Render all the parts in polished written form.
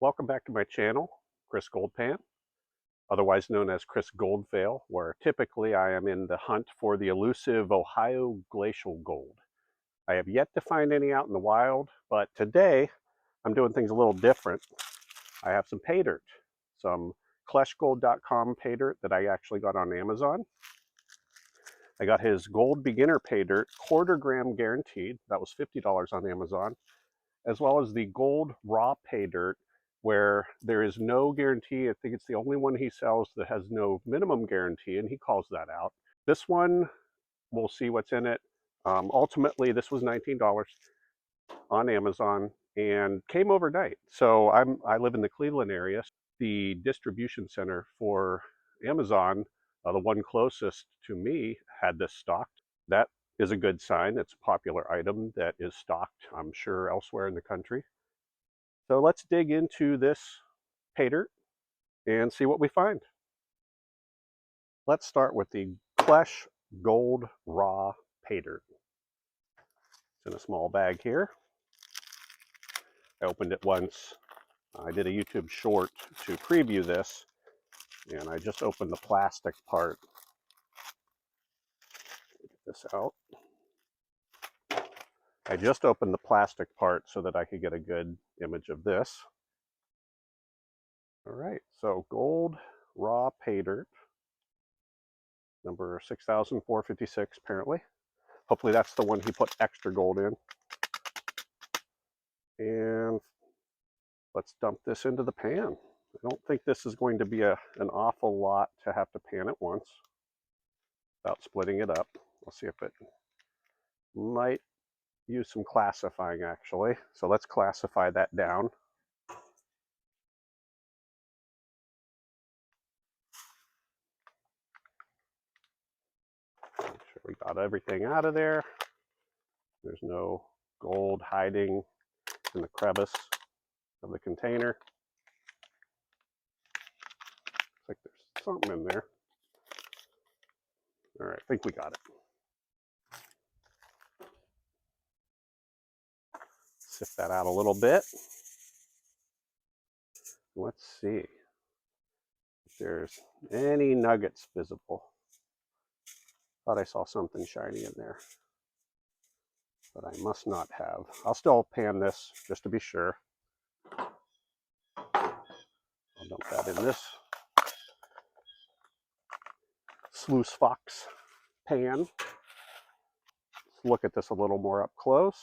Welcome back to my channel, Chris Goldpan, otherwise known as Chris Goldfail, where typically I am in the hunt for the elusive Ohio glacial gold. I have yet to find any out in the wild, but today I'm doing things a little different. I have some pay dirt, some kleshgold.com pay dirt that I actually got on Amazon. I got his gold beginner pay dirt, quarter gram guaranteed. That was $50 on Amazon, as well as the gold raw pay dirt, where there is no guarantee. I think it's the only one he sells that has no minimum guarantee, and he calls that out. This one, we'll see what's in it. Ultimately, this was $19 on Amazon and came overnight. So I live in the Cleveland area. The distribution center for Amazon, the one closest to me, had this stocked. That is a good sign. It's a popular item that is stocked, I'm sure, elsewhere in the country. So let's dig into this pay dirt and see what we find. Let's start with the Klesh Gold Raw Pay Dirt. It's in a small bag here. I opened it once. I did a YouTube short to preview this, and I just opened the plastic part. Get this out. I just opened the plastic part so that I could get a good image of this. All right, so gold raw pay dirt, number 6,456 apparently. Hopefully that's the one he put extra gold in. And let's dump this into the pan. I don't think this is going to be an awful lot to have to pan at once without splitting it up. We'll see if it might use some classifying actually. So let's classify that down. Make sure we got everything out of there. There's no gold hiding in the crevice of the container. Looks like there's something in there. All right, I think we got it. Sift that out a little bit. Let's see if there's any nuggets visible. Thought I saw something shiny in there, but I must not have. I'll still pan this just to be sure. I'll dump that in this sluice fox pan. Let's look at this a little more up close.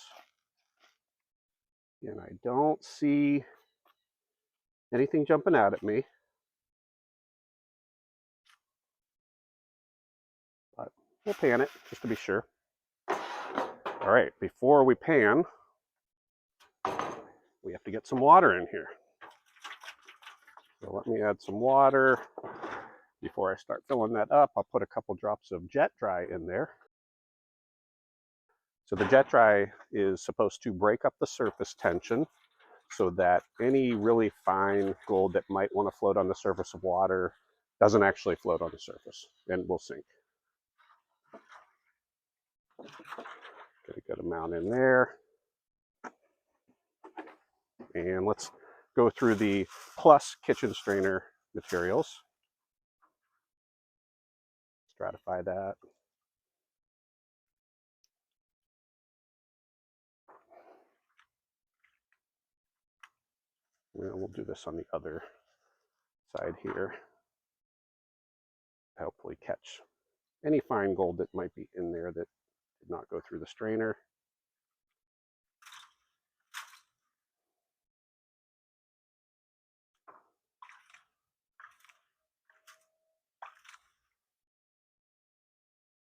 And I don't see anything jumping out at me. But we'll pan it just to be sure. All right, before we pan, we have to get some water in here. So let me add some water. Before I start filling that up, I'll put a couple drops of jet dry in there. So the jet dry is supposed to break up the surface tension so that any really fine gold that might want to float on the surface of water doesn't actually float on the surface and will sink. Get a good amount in there. And let's go through the Plus kitchen strainer materials. Stratify that. We'll do this on the other side here. Hopefully catch any fine gold that might be in there that did not go through the strainer.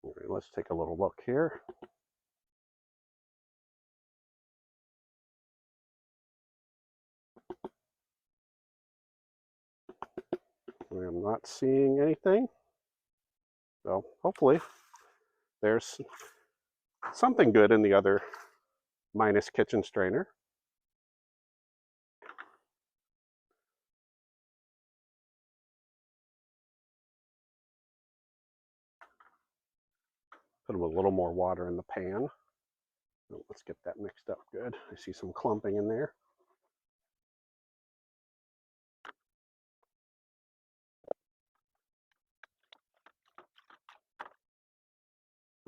All right, let's take a little look here. I am not seeing anything. So hopefully there's something good in the other minus kitchen strainer. Put a little more water in the pan. Let's get that mixed up good. I see some clumping in there.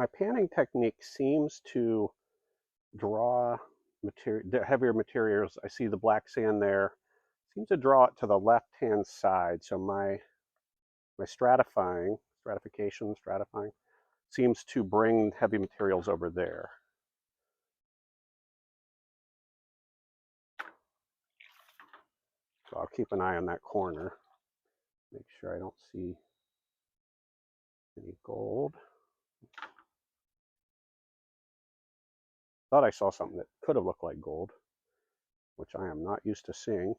my panning technique seems to draw heavier materials. I see the black sand there. Seems to draw it to the left-hand side. So my stratifying seems to bring heavy materials over there. So I'll keep an eye on that corner. Make sure I don't see any gold. Thought I saw something that could have looked like gold, which I am not used to seeing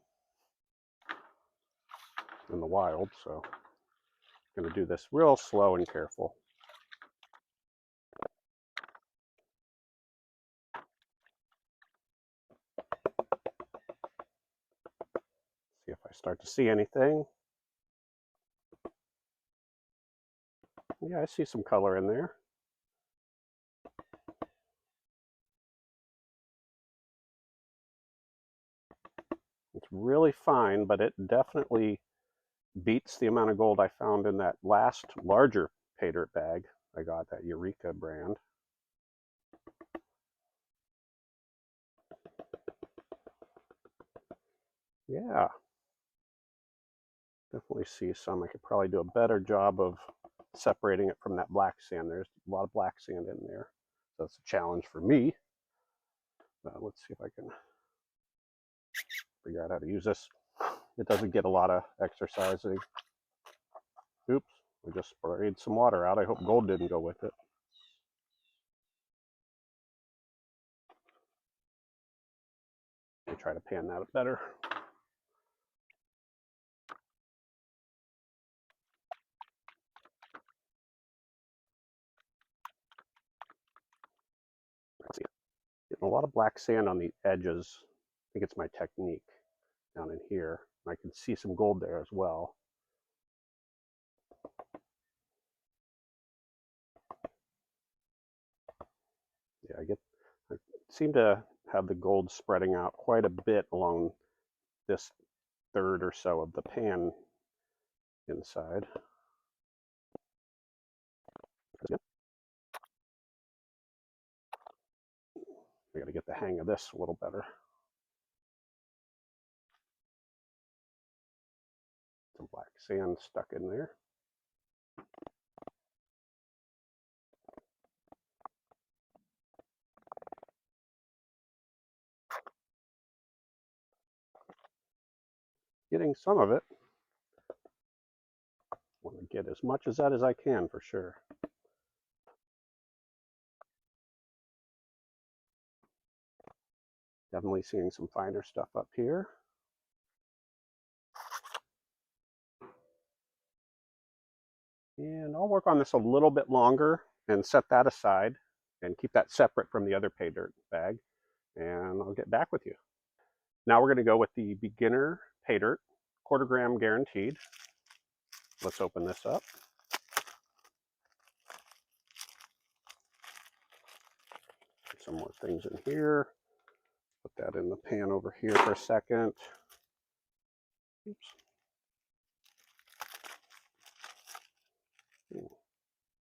in the wild, so I'm going to do this real slow and careful. See if I start to see anything. Yeah, I see some color in there. It's really fine, but it definitely beats the amount of gold I found in that last larger pay dirt bag I got, that Eureka brand. Yeah, definitely see some. I could probably do a better job of separating it from that black sand. There's a lot of black sand in there, so it's a challenge for me. Let's see if I can figure out how to use this. It doesn't get a lot of exercising. Oops, we just sprayed some water out. I hope gold didn't go with it. Let me try to pan that better. Getting a lot of black sand on the edges. I think it's my technique down in here. I can see some gold there as well. Yeah, I seem to have the gold spreading out quite a bit along this third or so of the pan inside. I got to get the hang of this a little better. Some black sand stuck in there. Getting some of it. Want to get as much of that as I can for sure. Definitely seeing some finer stuff up here. And I'll work on this a little bit longer and set that aside and keep that separate from the other pay dirt bag. And I'll get back with you. Now we're going to go with the beginner pay dirt, 1/4 gram guaranteed. Let's open this up. Put some more things in here. Put that in the pan over here for a second. Oops.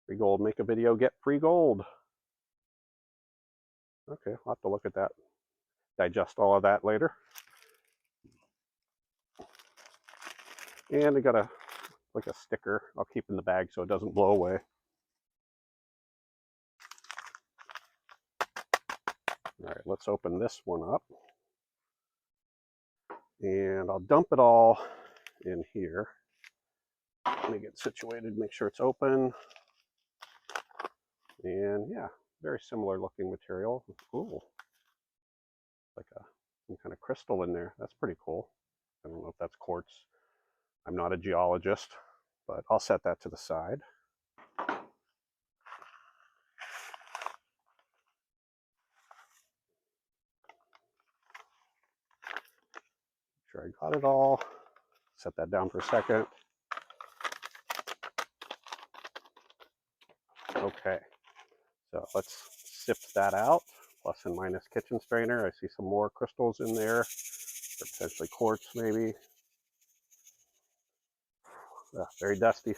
Free gold, make a video, get free gold. Okay, I'll have to look at that. Digest all of that later. And I got like a sticker I'll keep in the bag so it doesn't blow away. All right, let's open this one up. And I'll dump it all in here. Let me get situated, make sure it's open. And yeah, very similar looking material. Ooh, like some kind of crystal in there. That's pretty cool. I don't know if that's quartz. I'm not a geologist, but I'll set that to the side. Make sure I got it all. Set that down for a second. Okay, so let's sift that out. Plus and minus kitchen strainer. I see some more crystals in there, or potentially quartz maybe. Very dusty.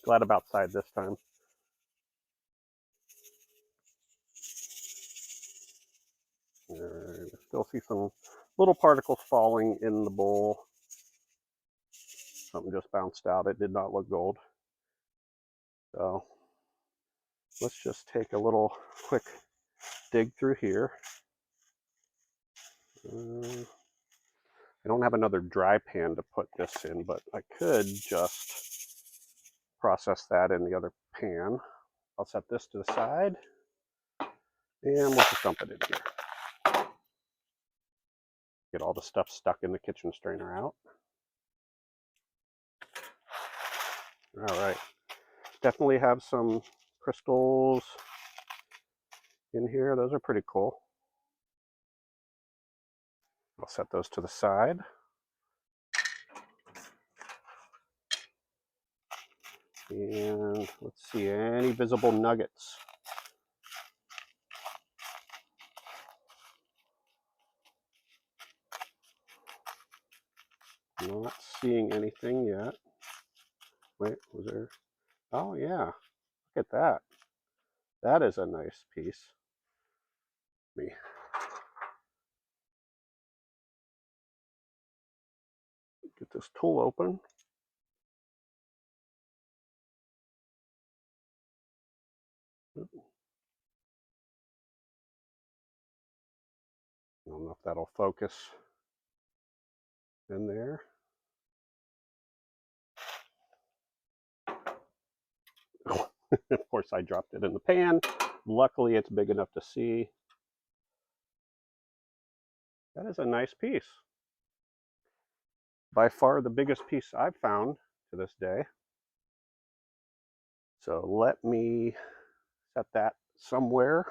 Glad I'm outside this time. Still see some little particles falling in the bowl. Something just bounced out. It did not look gold. So let's just take a little quick dig through here. I don't have another dry pan to put this in, but I could just process that in the other pan. I'll set this to the side, and we'll just dump it in here. Get all the stuff stuck in the kitchen strainer out. All right, definitely have some crystals in here. Those are pretty cool. I'll set those to the side. And let's see, any visible nuggets? Not seeing anything yet. Wait, was there? Oh yeah, look at that. That is a nice piece. Let me get this tool open. I don't know if that'll focus in there. Of course, I dropped it in the pan. Luckily, it's big enough to see. That is a nice piece. By far the biggest piece I've found to this day. So let me set that somewhere.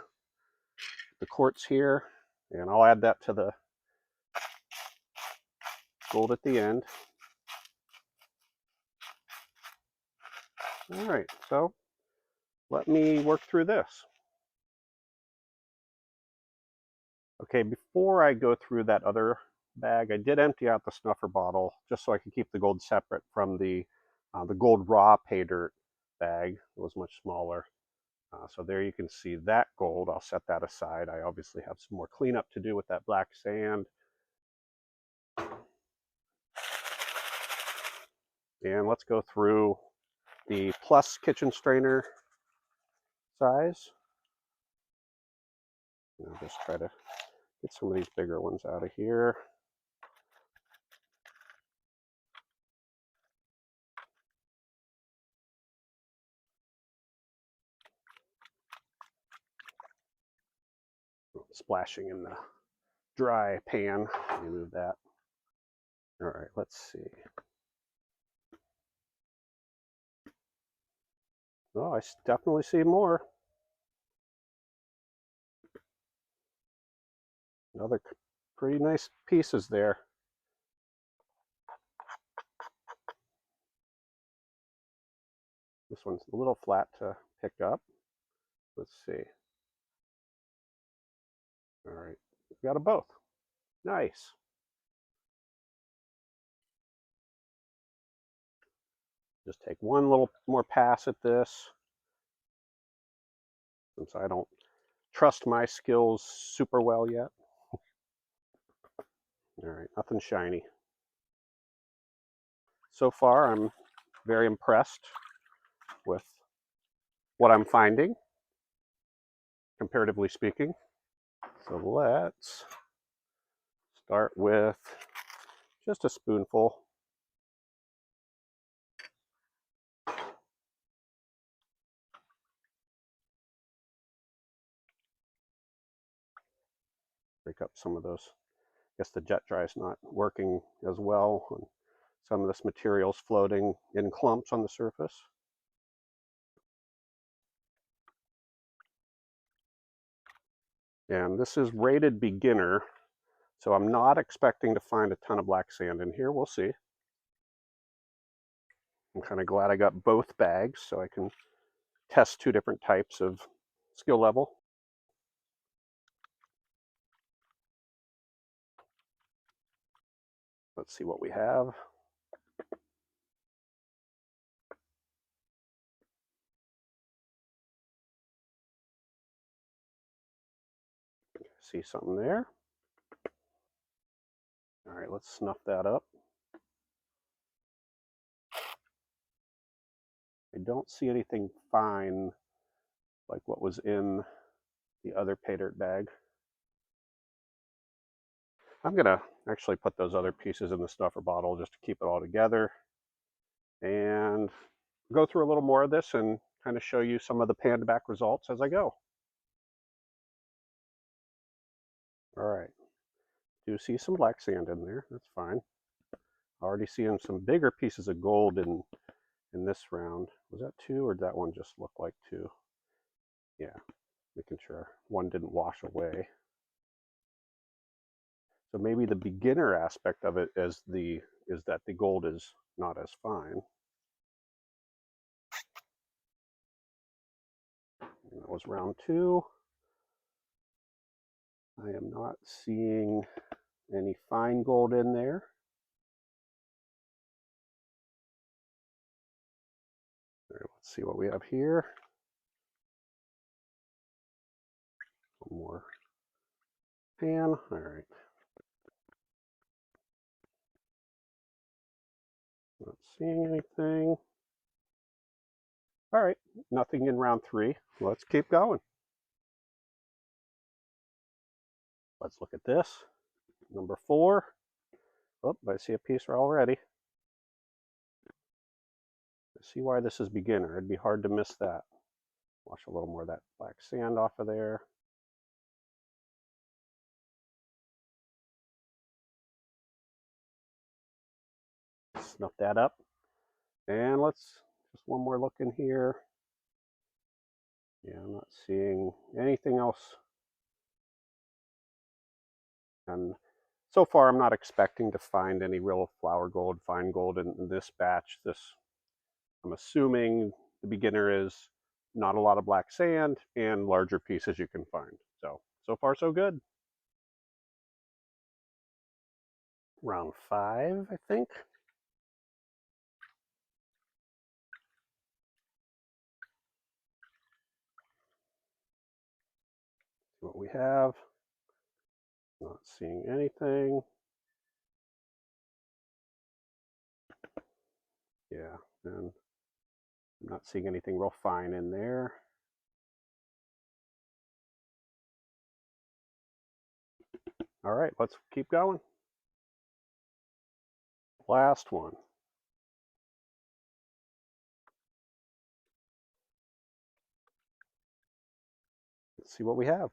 The quartz here, and I'll add that to the gold at the end. All right, so let me work through this. Okay, before I go through that other bag, I did empty out the snuffer bottle just so I could keep the gold separate from the gold raw pay dirt bag. It was much smaller. So there you can see that gold. I'll set that aside. I obviously have some more cleanup to do with that black sand. And let's go through the plus kitchen strainer size. I'll just try to get some of these bigger ones out of here. Splashing in the dry pan. Remove that. All right, let's see. Oh, I definitely see more. Another pretty nice pieces there. This one's a little flat to pick up. Let's see. All right, we got them both. Nice. Just take one little more pass at this, since I don't trust my skills super well yet. All right, nothing shiny. So far, I'm very impressed with what I'm finding, comparatively speaking. So let's start with just a spoonful. Break up some of those. I guess the jet dry is not working as well, and some of this material's floating in clumps on the surface. And this is rated beginner, so I'm not expecting to find a ton of black sand in here. We'll see. I'm kind of glad I got both bags so I can test two different types of skill level. Let's see what we have. see something there. All right, let's snuff that up. I don't see anything fine like what was in the other pay dirt bag. I'm gonna actually put those other pieces in the snuffer bottle just to keep it all together and go through a little more of this and kind of show you some of the panned back results as I go. All right, do see some black sand in there, that's fine. Already seeing some bigger pieces of gold in this round. Was that 2 or did that one just look like 2? Yeah, making sure one didn't wash away. So maybe the beginner aspect of it is that the gold is not as fine. And that was round 2. I am not seeing any fine gold in there. All right, let's see what we have here. One more pan. All right. Not seeing anything. All right, nothing in round 3. Let's keep going. Let's look at this. Number 4. Oh, I see a piece already. I see why this is beginner. It'd be hard to miss that. Wash a little more of that black sand off of there. Snuff that up. And let's just one more look in here. Yeah, I'm not seeing anything else. And so far, I'm not expecting to find any real flour gold, fine gold in this batch. I'm assuming the beginner is not a lot of black sand and larger pieces you can find. So far so good. Round 5, I think. See what we have. Not seeing anything. Yeah, and I'm not seeing anything real fine in there. All right, let's keep going. Last one. Let's see what we have.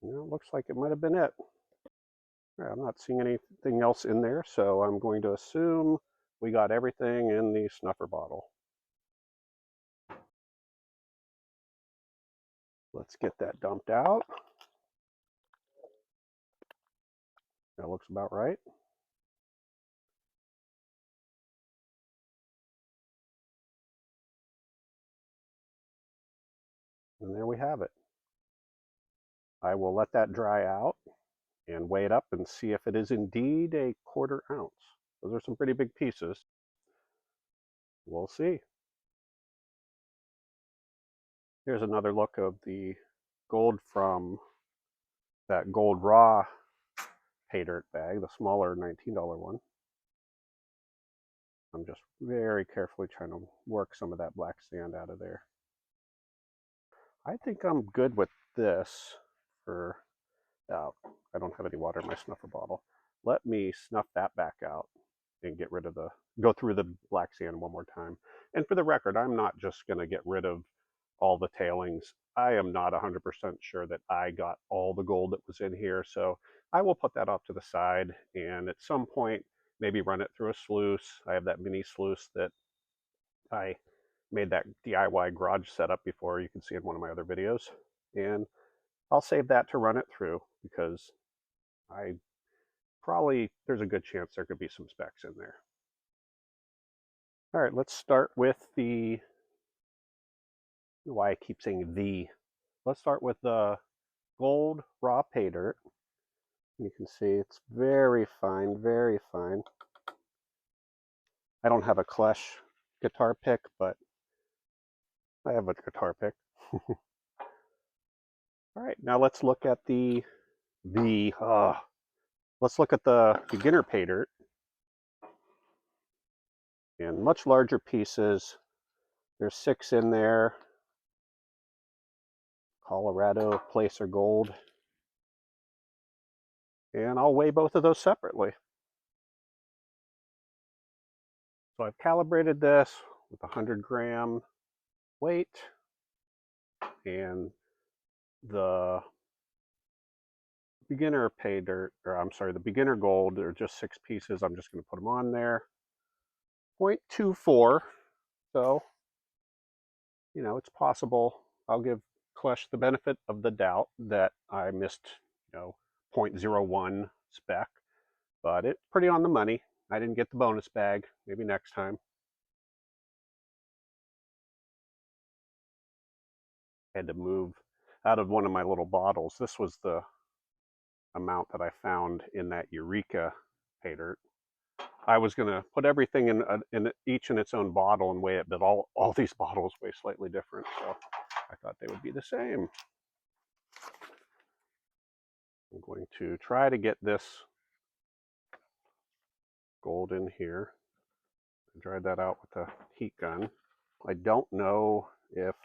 You know, looks like it might have been it. Right, I'm not seeing anything else in there, so I'm going to assume we got everything in the snuffer bottle. Let's get that dumped out. That looks about right. And there we have it. I will let that dry out and weigh it up and see if it is indeed a 1/4 ounce. Those are some pretty big pieces. We'll see. Here's another look of the gold from that gold raw pay dirt bag, the smaller $19 one. I'm just very carefully trying to work some of that black sand out of there. I think I'm good with this for, I don't have any water in my snuffer bottle. Let me snuff that back out and get rid of go through the black sand one more time. And for the record, I'm not just going to get rid of all the tailings. I am not 100% sure that I got all the gold that was in here. So I will put that off to the side and at some point, maybe run it through a sluice. I have that mini sluice that I made that DIY garage setup before, you can see in one of my other videos. And I'll save that to run it through because there's a good chance there could be some specks in there. All right, let's start with why I keep saying let's start with the gold raw pay dirt. You can see it's very fine, very fine. I don't have a Klesh guitar pick, but I have a guitar pick. All right, now let's look at let's look at the beginner pay dirt and much larger pieces. There's 6 in there. Colorado, Placer Gold. And I'll weigh both of those separately. So I've calibrated this with a 100-gram weight, and the beginner pay dirt, or I'm sorry, the beginner gold, they're just 6 pieces. I'm just going to put them on there. 0.24. So, you know, it's possible. I'll give Klesh the benefit of the doubt that I missed, 0.01 spec, but it's pretty on the money. I didn't get the bonus bag. Maybe next time. I had to move out of one of my little bottles. This was the amount that I found in that Eureka pay dirt. I was going to put everything in each in its own bottle and weigh it, but all these bottles weigh slightly different, so I thought they would be the same. I'm going to try to get this gold in here. I dried that out with a heat gun. I don't know if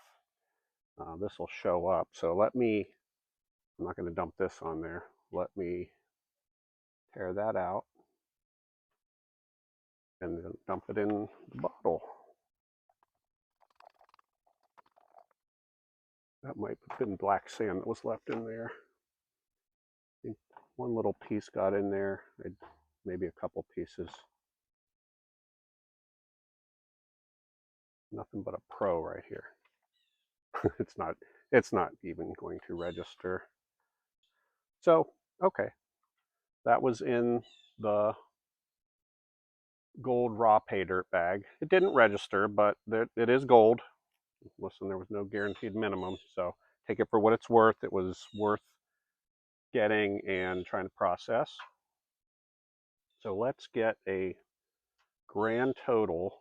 this will show up, so I'm not going to dump this on there. Let me tear that out and then dump it in the bottle. That might have been black sand that was left in there. I think one little piece got in there, maybe a couple pieces. Nothing but a pro right here. it's not even going to register. So, okay. That was in the gold raw pay dirt bag. It didn't register, but it is gold. Listen, there was no guaranteed minimum, so take it for what it's worth. It was worth getting and trying to process. So let's get a grand total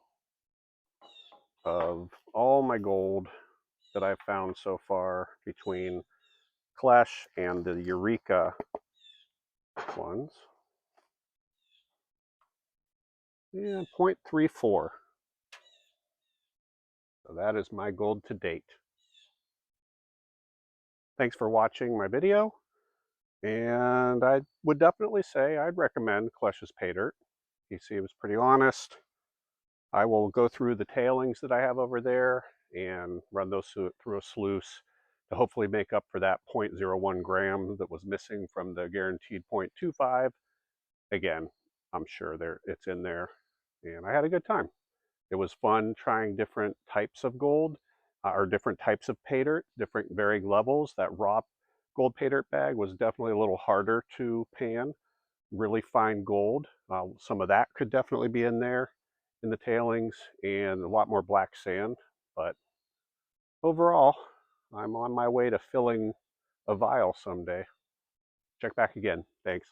of all my gold that I've found so far between Klesh and the Eureka ones. Yeah, 0.34. So that is my gold to date. Thanks for watching my video, and I would definitely say I'd recommend Klesh's pay dirt. He seems pretty honest. I will go through the tailings that I have over there and run those through a sluice to hopefully make up for that 0.01 gram that was missing from the guaranteed 0.25. Again, I'm sure it's in there, and I had a good time. It was fun trying different types of gold, or different types of pay dirt, different varying levels. That raw gold pay dirt bag was definitely a little harder to pan. Really fine gold. Some of that could definitely be in there in the tailings, and a lot more black sand. But overall, I'm on my way to filling a vial someday. Check back again. Thanks.